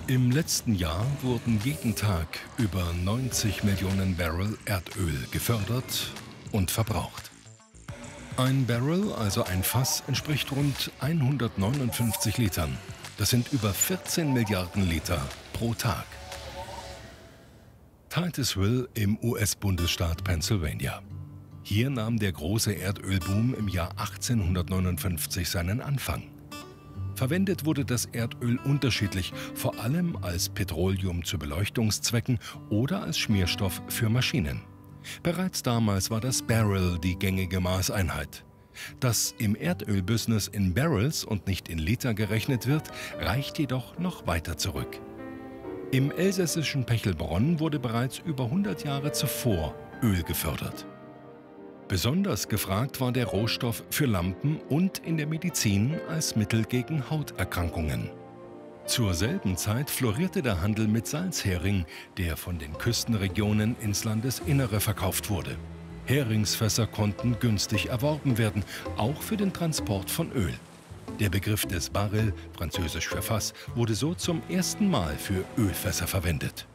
Im letzten Jahr wurden jeden Tag über 90 Millionen Barrel Erdöl gefördert und verbraucht. Ein Barrel, also ein Fass, entspricht rund 159 Litern. Das sind über 14 Milliarden Liter pro Tag. Titusville im US-Bundesstaat Pennsylvania. Hier nahm der große Erdölboom im Jahr 1859 seinen Anfang. Verwendet wurde das Erdöl unterschiedlich, vor allem als Petroleum zu Beleuchtungszwecken oder als Schmierstoff für Maschinen. Bereits damals war das Barrel die gängige Maßeinheit. Dass im Erdölbusiness in Barrels und nicht in Liter gerechnet wird, reicht jedoch noch weiter zurück. Im elsässischen Pechelbronn wurde bereits über 100 Jahre zuvor Öl gefördert. Besonders gefragt war der Rohstoff für Lampen und in der Medizin als Mittel gegen Hauterkrankungen. Zur selben Zeit florierte der Handel mit Salzhering, der von den Küstenregionen ins Landesinnere verkauft wurde. Heringsfässer konnten günstig erworben werden, auch für den Transport von Öl. Der Begriff des Baril, französisch für Fass, wurde so zum ersten Mal für Ölfässer verwendet.